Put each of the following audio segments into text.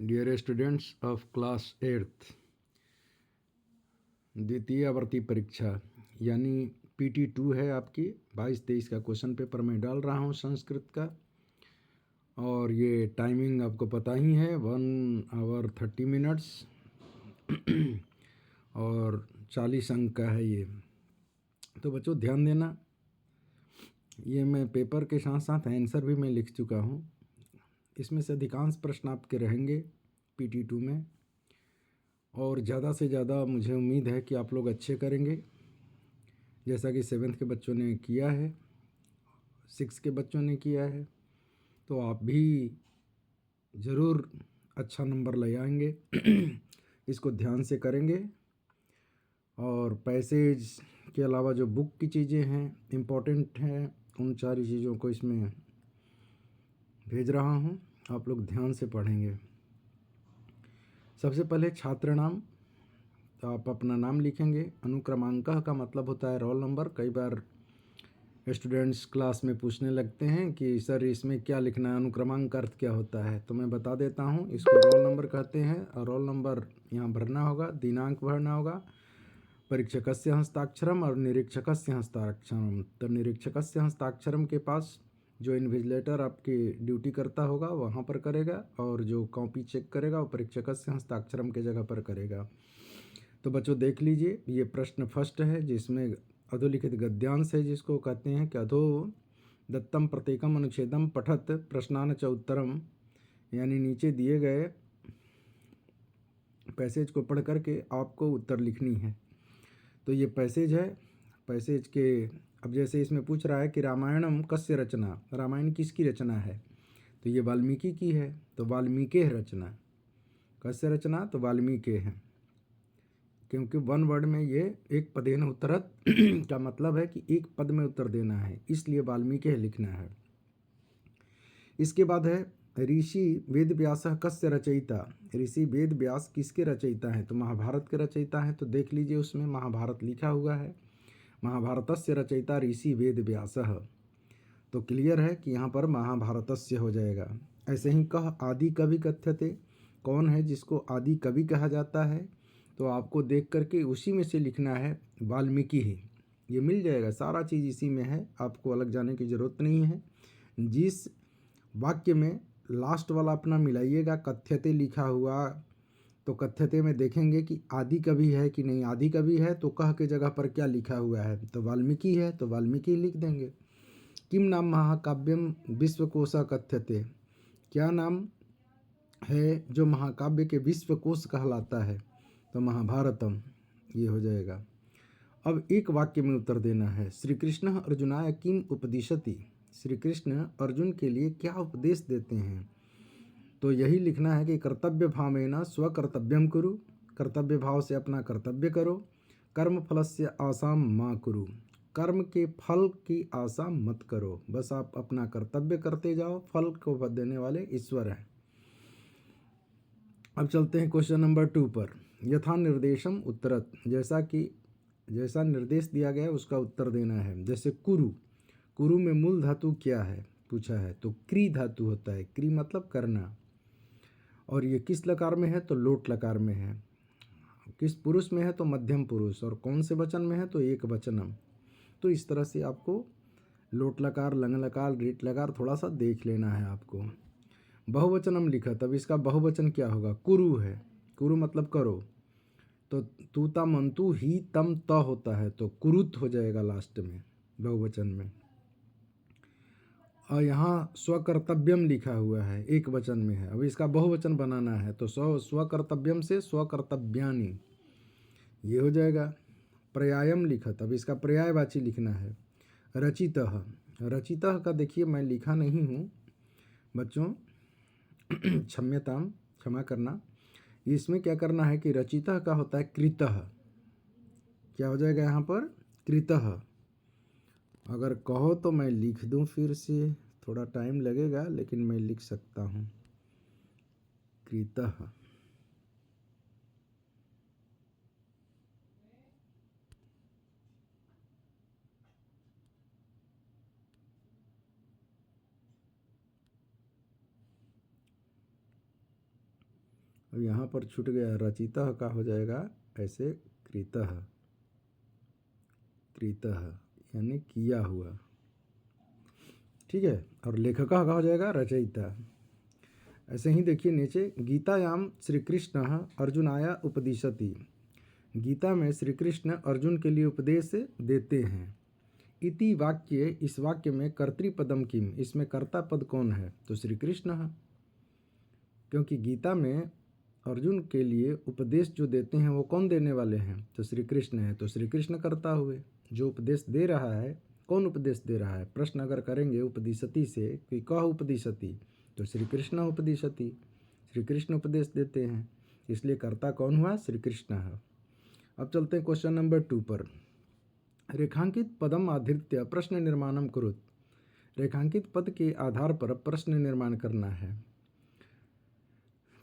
Dear students of class 8th, द्वितीय आवर्ती परीक्षा यानी PT2 है आपकी। 22-23 का क्वेश्चन पेपर मैं डाल रहा हूँ संस्कृत का, और ये टाइमिंग आपको पता ही है 1 आवर 30 मिनट्स और 40 अंक का है ये। तो बच्चों ध्यान देना, ये मैं पेपर के साथ साथ आंसर भी मैं लिख चुका हूँ। इसमें से अधिकांश प्रश्न आपके रहेंगे PT2 में, और ज़्यादा से ज़्यादा मुझे उम्मीद है कि आप लोग अच्छे करेंगे, जैसा कि 7th के बच्चों ने किया है, 6 के बच्चों ने किया है। तो आप भी ज़रूर अच्छा नंबर ले आएंगे इसको ध्यान से करेंगे। और पैसेज के अलावा जो बुक की चीज़ें हैं इम्पोर्टेंट हैं, उन सारी चीज़ों को इसमें भेज रहा हूँ, आप लोग ध्यान से पढ़ेंगे। सबसे पहले छात्र नाम, तो आप अपना नाम लिखेंगे। अनुक्रमांक का मतलब होता है रोल नंबर। कई बार स्टूडेंट्स क्लास में पूछने लगते हैं कि सर इसमें क्या लिखना है, अनुक्रमांक अर्थ क्या होता है, तो मैं बता देता हूँ। इसको रोल नंबर कहते हैं, और रोल नंबर यहाँ भरना होगा, दिनांक भरना होगा, परीक्षकस्य हस्ताक्षरम और निरीक्षकस्य हस्ताक्षरम। तो निरीक्षकस्य हस्ताक्षरम के पास जो इन्विजिलेटर आपकी ड्यूटी करता होगा वहाँ पर करेगा, और जो कॉपी चेक करेगा वो परीक्षकस्य हस्ताक्षरम के जगह पर करेगा। तो बच्चों देख लीजिए, ये प्रश्न फर्स्ट है जिसमें अधोलिखित गद्यांश है, जिसको कहते हैं कि अधो दत्तम प्रत्येकम अनुच्छेदम पठत प्रश्नान च उत्तरम, यानी नीचे दिए गए पैसेज को पढ़ करके आपको उत्तर लिखनी है। तो ये पैसेज है। पैसेज के अब जैसे इसमें पूछ रहा है कि रामायणम कस्य रचना, रामायण किसकी रचना है, तो ये वाल्मीकि की है, तो वाल्मीकि रचना। कस्य रचना, तो वाल्मीकि है, क्योंकि वन वर्ड में ये एक पदेन उत्तरत का मतलब है कि एक पद में उत्तर देना है, इसलिए वाल्मीकि लिखना है। इसके बाद है ऋषि वेद व्यास कस्य रचयिता। ऋषि वेद व्यास किसके रचयिता हैं, तो महाभारत के रचयिता हैं। तो देख लीजिए उसमें महाभारत लिखा हुआ है, महाभारतस्य रचयिता ऋषि वेद व्यास। तो क्लियर है कि यहाँ पर महाभारतस्य हो जाएगा। ऐसे ही कह आदि कवि कथ्यते, कौन है जिसको आदि कवि कहा जाता है, तो आपको देख करके उसी में से लिखना है वाल्मीकि ही। ये मिल जाएगा, सारा चीज़ इसी में है, आपको अलग जाने की ज़रूरत नहीं है। जिस वाक्य में लास्ट वाला अपना मिलाइएगा, कथ्यते लिखा हुआ, तो कथ्यते में देखेंगे कि आदि कवि है कि नहीं। आदि कवि है तो कह के जगह पर क्या लिखा हुआ है, तो वाल्मीकि है, तो वाल्मीकि लिख देंगे। किम नाम महाकाव्यम विश्वकोश कथ्यते, क्या नाम है जो महाकाव्य के विश्वकोश कहलाता है, तो महाभारतम, ये हो जाएगा। अब एक वाक्य में उत्तर देना है। श्री कृष्ण अर्जुनाय किम उपदिशति, श्री कृष्ण अर्जुन के लिए क्या उपदेश देते हैं, तो यही लिखना है कि कर्तव्य भावेन स्वकर्तव्यम कुरु, कर्तव्य भाव से अपना कर्तव्य करो, कर्म फलस्य आसाम मा कुरु, कर्म के फल की आशा मत करो, बस आप अपना कर्तव्य करते जाओ, फल को देने वाले ईश्वर हैं। अब चलते हैं क्वेश्चन नंबर 2 पर। यथा निर्देशम उत्तरत, जैसा निर्देश दिया गया है उसका उत्तर देना है। जैसे कुरु, कुरु में मूल धातु क्या है पूछा है, तो क्री धातु होता है। क्री मतलब करना, और ये किस लकार में है, तो लोट लकार में है। किस पुरुष में है, तो मध्यम पुरुष, और कौन से वचन में है, तो एक वचनम। तो इस तरह से आपको लोट लकार, लंग लकार, रीट लकार थोड़ा सा देख लेना है आपको। बहुवचनम लिखा, तब इसका बहुवचन क्या होगा, कुरु है। कुरु मतलब करो, तो तूता मंतु ही तम त होता है, तो कुरुत हो जाएगा लास्ट में बहुवचन में। और यहाँ स्वकर्तव्यम लिखा हुआ है, एक वचन में है, अब इसका बहुवचन बनाना है, तो स्वकर्तव्यम से स्वकर्तव्यानि, ये हो जाएगा। पर्यायम लिखा, तब इसका पर्यायवाची लिखना है। रचितः, रचितः का देखिए मैं लिखा नहीं हूँ बच्चों, क्षम्यताम, क्षमा करना। इसमें क्या करना है कि रचितः का होता है कृतः, क्या हो जाएगा यहाँ पर, कृतः। अगर कहो तो मैं लिख दूं फिर से, थोड़ा टाइम लगेगा लेकिन मैं लिख सकता हूँ, कृतः। और यहाँ पर छूट गया, रचितः का हो जाएगा ऐसे कृतः, कृतः यानी किया हुआ, ठीक है। और लेखकः का हो जाएगा रचयिता। ऐसे ही देखिए नीचे, गीतायाम श्री कृष्ण अर्जुनाय उपदिशति, गीता में श्री कृष्ण अर्जुन के लिए उपदेश देते हैं। इति वाक्य, इस वाक्य में कर्तृपदम किम, इसमें कर्ता पद कौन है? तो श्री कृष्ण है, क्योंकि गीता में अर्जुन के लिए उपदेश जो देते हैं वो कौन देने वाले हैं? तो श्री कृष्ण है, तो श्री कृष्ण कर्ता हुए। जो उपदेश दे रहा है, कौन उपदेश दे रहा है? प्रश्न अगर करेंगे उपदिशति से कि कह उपदिशति, तो श्री कृष्ण उपदिशति, श्री कृष्ण उपदेश देते हैं, इसलिए कर्ता कौन हुआ? श्री कृष्ण है। अब चलते हैं क्वेश्चन नंबर 2 पर। रेखांकित पदम आधृत्य प्रश्न निर्माणम कुरुत, रेखांकित पद के आधार पर प्रश्न निर्माण करना है।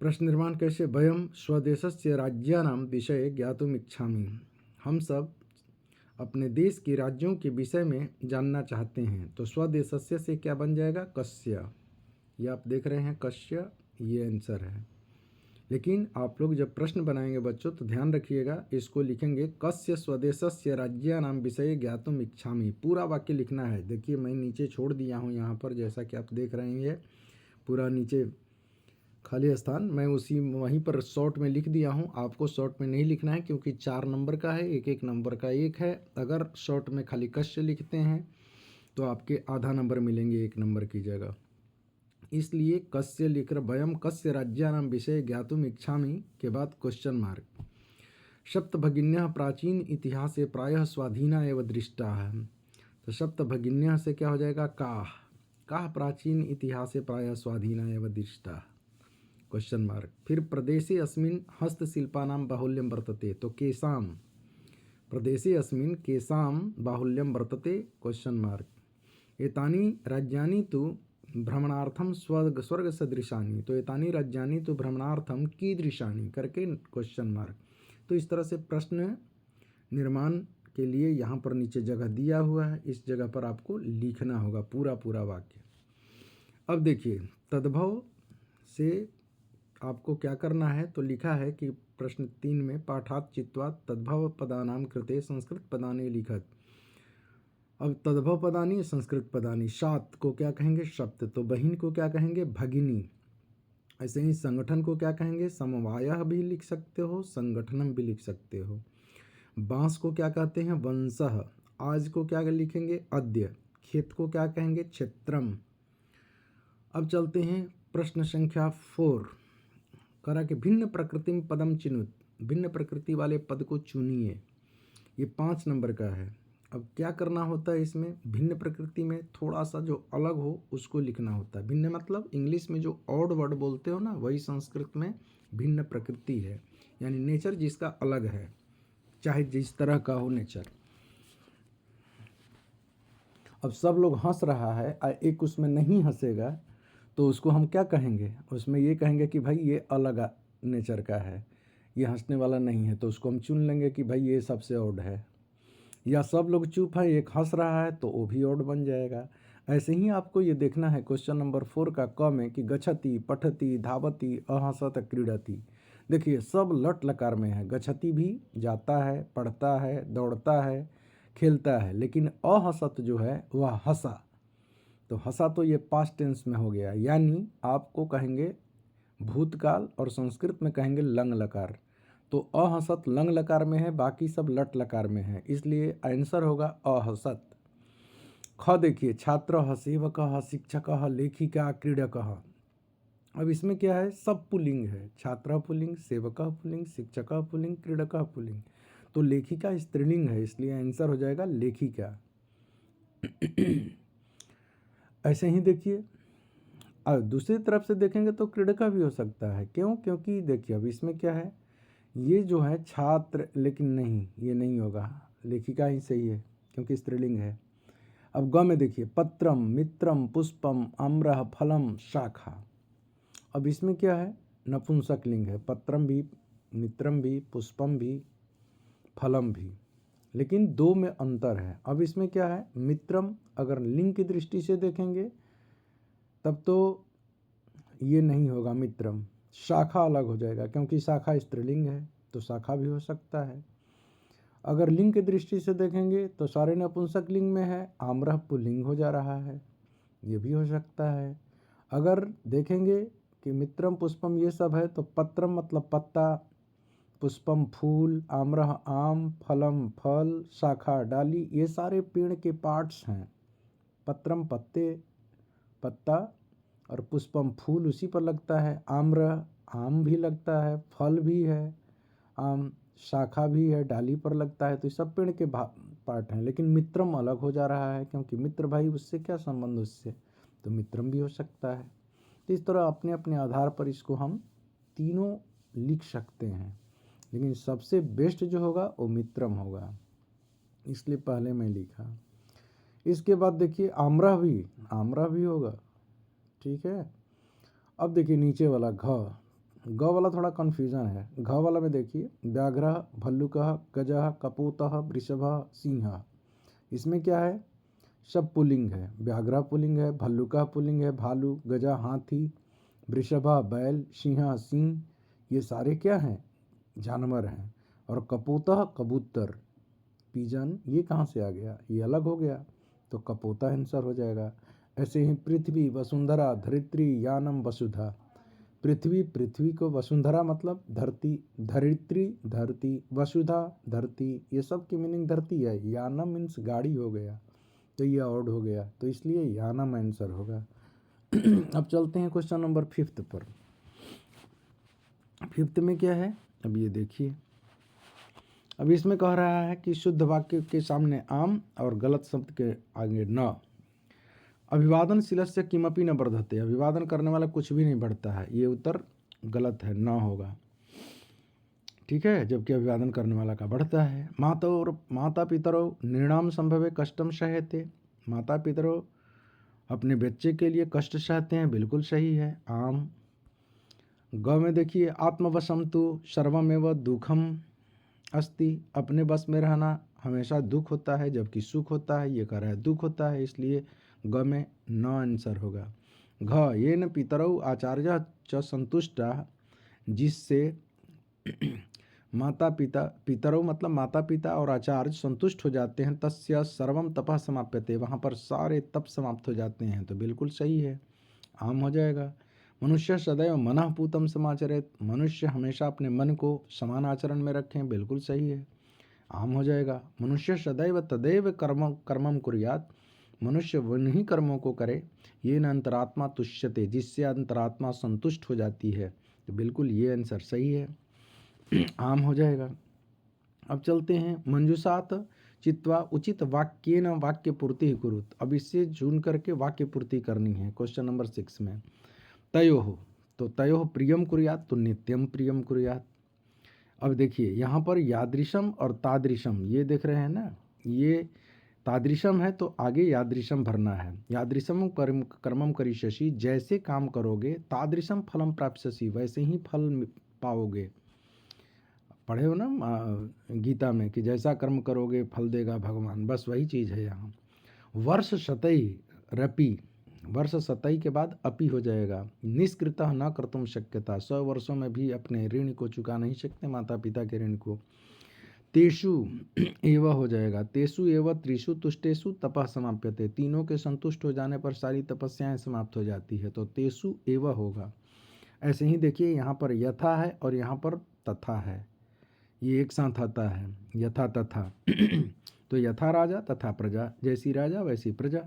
प्रश्न निर्माण कैसे? वयम स्वदेशस्य राज्यानां विषये ज्ञातुम इच्छामि, हम सब अपने देश के राज्यों के विषय में जानना चाहते हैं। तो स्वदेशस्य से क्या बन जाएगा? कस्य, ये आप देख रहे हैं कस्य, ये आंसर है। लेकिन आप लोग जब प्रश्न बनाएंगे बच्चों तो ध्यान रखिएगा, इसको लिखेंगे कस्य स्वदेशस्य राज्यानां विषये ज्ञातुम इच्छामि, पूरा वाक्य लिखना है। देखिए मैं नीचे छोड़ दिया हूँ यहाँ पर, जैसा कि आप देख रहे हैं पूरा नीचे खाली स्थान, मैं उसी वहीं पर शॉर्ट में लिख दिया हूँ। आपको शॉर्ट में नहीं लिखना है क्योंकि 4 नंबर का है, एक एक नंबर का 1 है। अगर शॉर्ट में खाली कस्य लिखते हैं तो आपके आधा नंबर मिलेंगे 1 नंबर की जगह, इसलिए कस्य लिख रहे। वयम कस्य राज्यानां विषय ज्ञातुम इच्छामि के बाद क्वेश्चन मार्क। सप्तभगिन्यः प्राचीन इतिहास से प्रायः स्वाधीना एवं दृष्टा है, तो सप्तभगिन्यः से क्या हो जाएगा? काह प्राचीन इतिहास से प्रायः स्वाधीना एवं दृष्टा, क्वेश्चन मार्क। फिर प्रदेशे अस्मिन् हस्तशिल्पानां बाहुल्यं वर्तते, तो केषां, प्रदेशे अस्मिन् केषां बाहुल्यं वर्तते, क्वेश्चन मार्क। एतानि राज्यानि तु भ्रमणार्थम स्वर्ग सदृशानि, तो एतानि राज्यानि तो भ्रमणार्थम कीदृशानि करके क्वेश्चन मार्क। तो इस तरह से प्रश्न निर्माण के लिए यहाँ पर नीचे जगह दिया हुआ है, इस जगह पर आपको लिखना होगा पूरा वाक्य। अब देखिए तद्भव से आपको क्या करना है, तो लिखा है कि प्रश्न 3 में पाठात् चित्वा तद्भव पदानां कृते संस्कृत पदानि लिखत। अब तद्भव पदानी संस्कृत पदानी, सात को क्या कहेंगे? शब्द, तो बहिन को क्या कहेंगे? भगिनी। ऐसे ही संगठन को क्या कहेंगे? समवायः भी लिख सकते हो, संगठनम भी लिख सकते हो। बांस को क्या कहते हैं? वंशः। आज को क्या लिखेंगे? अद्य। खेत को क्या कहेंगे? क्षेत्रम। अब चलते हैं प्रश्न संख्या 4, करा कि भिन्न प्रकृति पदम चिनुत, भिन्न प्रकृति वाले पद को चुनिए। ये 5 नंबर का है। अब क्या करना होता है इसमें? भिन्न प्रकृति में थोड़ा सा जो अलग हो उसको लिखना होता है। भिन्न मतलब इंग्लिश में जो ऑड वर्ड बोलते हो ना, वही संस्कृत में भिन्न प्रकृति है, यानी नेचर जिसका अलग है, चाहे जिस तरह का हो नेचर। अब सब लोग हंस रहा है और एक उसमें नहीं हंसेगा, तो उसको हम क्या कहेंगे? उसमें ये कहेंगे कि भाई ये अलग नेचर का है, ये हंसने वाला नहीं है, तो उसको हम चुन लेंगे कि भाई ये सबसे ऑड है। या सब लोग चुप है, एक हंस रहा है, तो वो भी ऑड बन जाएगा। ऐसे ही आपको ये देखना है क्वेश्चन नंबर 4 का क में कि गच्छति, पठति, धावति, अहसत, क्रीडति। देखिए सब लट लकार में है। गच्छति भी जाता है, पढ़ता है, दौड़ता है, खेलता है, लेकिन अहसत जो है वह हंसा, तो हंसा तो ये पास्ट टेंस में हो गया, यानी आपको कहेंगे भूतकाल और संस्कृत में कहेंगे लंग लकार। तो अहसत लंग लकार में है, बाकी सब लट लकार में है, इसलिए आंसर होगा अहसत। ख देखिए छात्र, सेवक, शिक्षक, लेखिका, क्रीडक। अब इसमें क्या है? सब पुल्लिंग है, छात्र पुल्लिंग, सेवक पुल्लिंग, शिक्षक पुल्लिंग, क्रीडक पुल्लिंग। तो लेखिका स्त्रीलिंग है, इसलिए आंसर हो जाएगा लेखिका। ऐसे ही देखिए और दूसरी तरफ से देखेंगे तो क्रीडका भी हो सकता है। क्यों? क्योंकि देखिए अब इसमें क्या है, ये जो है छात्र, लेकिन नहीं, ये नहीं होगा, लेखिका ही सही है क्योंकि स्त्रीलिंग है। अब ग में देखिए पत्रम, मित्रम, पुष्पम, आम्रः, फलम, शाखा। अब इसमें क्या है? नपुंसक लिंग है, पत्रम भी, मित्रम भी, पुष्पम भी, फलम भी, लेकिन 2 में अंतर है। अब इसमें क्या है? मित्रम अगर लिंग की दृष्टि से देखेंगे तब तो ये नहीं होगा मित्रम, शाखा अलग हो जाएगा, क्योंकि शाखा स्त्रीलिंग है तो शाखा भी हो सकता है। अगर लिंग की दृष्टि से देखेंगे तो सारे नपुंसक लिंग में है, आम्रह पुल्लिंग हो जा रहा है, ये भी हो सकता है। अगर देखेंगे कि मित्रम पुष्पम ये सब है तो पत्रम मतलब पत्ता, पुष्पम फूल, आम्रह आम, फलम फल, शाखा डाली, ये सारे पेड़ के पार्ट्स हैं। पत्रम पत्ते, पत्ता, और पुष्पम फूल उसी पर लगता है, आम्र आम भी लगता है, फल भी है आम, शाखा भी है, डाली पर लगता है, तो ये सब पेड़ के पार्ट हैं। लेकिन मित्रम अलग हो जा रहा है, क्योंकि मित्र भाई उससे क्या संबंध उससे, तो मित्रम भी हो सकता है। तो इस तरह अपने अपने आधार पर इसको हम तीनों लिख सकते हैं, लेकिन सबसे बेस्ट जो होगा वो मित्रम होगा, इसलिए पहले मैं लिखा। इसके बाद देखिए आम्रह भी होगा, ठीक है। अब देखिए नीचे वाला ग वाला थोड़ा कन्फ्यूजन है। घ वाला में देखिए व्याघ्र, भल्लुकः, गजः, कपूतः, वृषभः, सिंह, इसमें क्या है, सब पुल्लिंग है। व्याघ्र पुल्लिंग है, भल्लुकः पुल्लिंग है, भालू, गजा हाथी, वृषभः बैल, सिंह सिंह, ये सारे क्या हैं, जानवर हैं। और कपूतः कबूतर, पिजन, ये कहाँ से आ गया, ये अलग हो गया, तो कपोता आंसर हो जाएगा। ऐसे ही पृथ्वी, वसुंधरा, धरित्री, यानम, वसुधा। पृथ्वी को वसुंधरा मतलब धरती, धरित्री धरती, वसुधा धरती, ये सब की मीनिंग धरती है। यानम मीन्स गाड़ी हो गया, तो ये ऑड हो गया, तो इसलिए यानम आंसर होगा। अब चलते हैं क्वेश्चन नंबर 5 पर। 5 में क्या है, अब ये देखिए। अब इसमें कह रहा है कि शुद्ध वाक्य के सामने आम और गलत शब्द के आगे न। अभिवादनशीलस्य किमपि न वर्धते, अभिवादन करने वाला कुछ भी नहीं बढ़ता है, ये उत्तर गलत है, न होगा, ठीक है। जबकि अभिवादन करने वाला का बढ़ता है। माता पितरो निर्णाम संभवे कष्टम सहते, माता पितरो अपने बच्चे के लिए कष्ट सहते हैं, बिल्कुल सही है, आम। ग में देखिए आत्मवशम तु सर्वमेव दुखम अस्ति, अपने बस में रहना हमेशा दुख होता है, जबकि सुख होता है, ये कह रहा है दुख होता है, इसलिए ग में न आंसर होगा। घ ये न पितरौ आचार्य च संतुष्टा, जिससे माता पिता, पितरौ मतलब माता पिता और आचार्य संतुष्ट हो जाते हैं, तस्य सर्वम तपः समाप्यते, वहाँ पर सारे तप समाप्त हो जाते हैं, तो बिल्कुल सही है, आम हो जाएगा। मनुष्य सदैव मनः पूतं समाचरेत, मनुष्य हमेशा अपने मन को समान आचरण में रखें, बिल्कुल सही है, आम हो जाएगा। मनुष्य सदैव तदैव कर्मम कुर्यात्, मनुष्य वही कर्मों को करे, ये न अंतरात्मा तुष्यते, जिससे अंतरात्मा संतुष्ट हो जाती है, तो बिल्कुल ये आंसर सही है, आम हो जाएगा। अब चलते हैं मंजूषात चित्वा उचित वाक्येन वाक्य पूर्ति ही कुरुत, अब इससे चुन करके वाक्य पूर्ति करनी है। क्वेश्चन नंबर 6 में तयोः, तो तयोः प्रियम कुर्यात्, तो नित्यम प्रियम कुर्यात्। अब देखिए यहाँ पर यादृशम और तादृशम, ये देख रहे हैं ना, ये तादृशम है तो आगे यादृशम भरना है। यादृशम कर्मम करिष्यसि, जैसे काम करोगे, तादृशम फलम प्राप्स्यसि, वैसे ही फल पाओगे। पढ़े हो ना गीता में कि जैसा कर्म करोगे फल देगा भगवान, बस वही चीज़ है यहाँ। वर्ष शतई रपि, वर्ष शतई के बाद अपि हो जाएगा। निष्कृतः न कर्तुम शक्यता, 100 वर्षों में भी अपने ऋण को चुका नहीं सकते, माता पिता के ऋण को। तेषु एव हो जाएगा, तेषु एव त्रिषु तुष्टेषु तपः समाप्यते, तीनों के संतुष्ट हो जाने पर सारी तपस्याएं समाप्त हो जाती है, तो तेषु एव होगा। ऐसे ही देखिए यहाँ पर यथा है और यहाँ पर तथा है, ये एक साथ आता है, यथा तथा। तो यथा राजा तथा प्रजा, जैसी राजा वैसी प्रजा,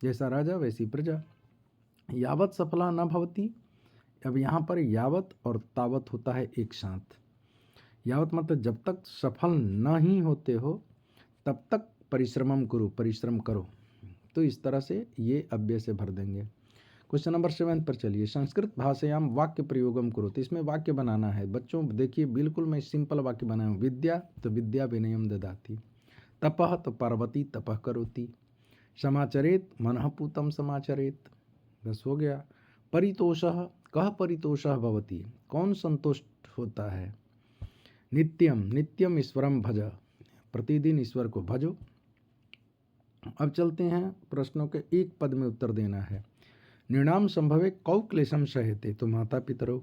जैसा राजा वैसी प्रजा। यावत सफला न भवती, अब यहाँ पर यावत और तावत होता है एक साथ। यावत मतलब जब तक सफल न ही होते हो तब तक परिश्रमम करो, परिश्रम करो, तो इस तरह से ये अव्यय से भर देंगे। क्वेश्चन नंबर 7 पर चलिए। संस्कृत भाषायाम वाक्य प्रयोगम करो, तो इसमें वाक्य बनाना है बच्चों। देखिए बिल्कुल मैं सिंपल वाक्य बनाया हूँ। विद्या तो विद्या विनयम ददाति, तपः तो पार्वती तपः करोति, समाचरेत मनः पूतं समाचरेत, बस हो गया। परितोषः कः परितोषः भवति, कौन संतुष्ट होता है। नित्यम नित्यम ईश्वरम भज, प्रतिदिन ईश्वर को भजो। अब चलते हैं प्रश्नों के एक पद में उत्तर देना है। निर्णाम संभवे कौ क्लेशम सहते, तो माता पितरो,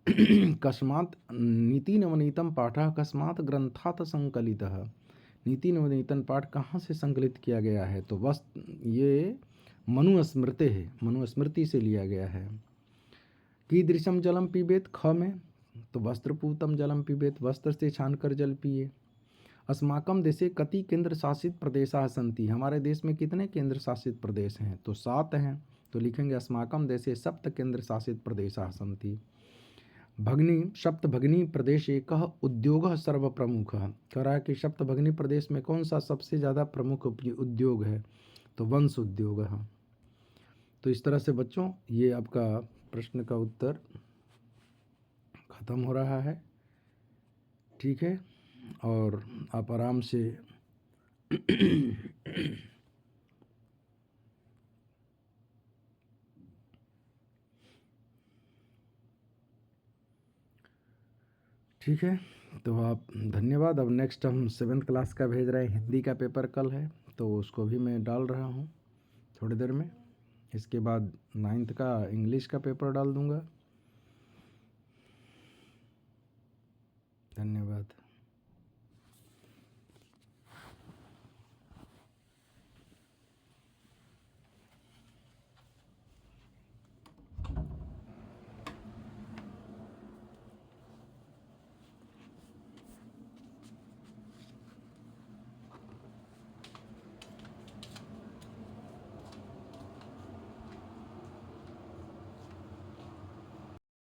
कस्मात् नीति नवनीतम पाठः कस्मात् ग्रंथात संकलितः। नीति नवनीतन पाठ कहाँ से संकलित किया गया है? तो बस ये मनुस्मृति है, मनुस्मृति से लिया गया है। कीदृशम जलम पीबेत, ख में तो वस्त्रपूतम जलम पीबेत, वस्त्र से छानकर जल पिए। अस्माकम देशे कति केंद्र शासित प्रदेशा सन्ति, हमारे देश में कितने केंद्र शासित प्रदेश हैं? तो 7 हैं। तो लिखेंगे अस्माकम देशे सप्त केंद्र शासित प्रदेशा सन्ति। भगनी सप्त भगनी प्रदेश एक उद्योग सर्व प्रमुख, कह रहा है कि सप्त भगनी प्रदेश में कौन सा सबसे ज़्यादा प्रमुख उद्योग है? तो वंश उद्योग है। तो इस तरह से बच्चों ये आपका प्रश्न का उत्तर ख़त्म हो रहा है। ठीक है, और आप आराम से ठीक है, तो आप धन्यवाद। अब नेक्स्ट हम 7th क्लास का भेज रहे हैं, हिंदी का पेपर कल है तो उसको भी मैं डाल रहा हूँ थोड़ी देर में। इसके बाद 9th का इंग्लिश का पेपर डाल दूँगा। धन्यवाद।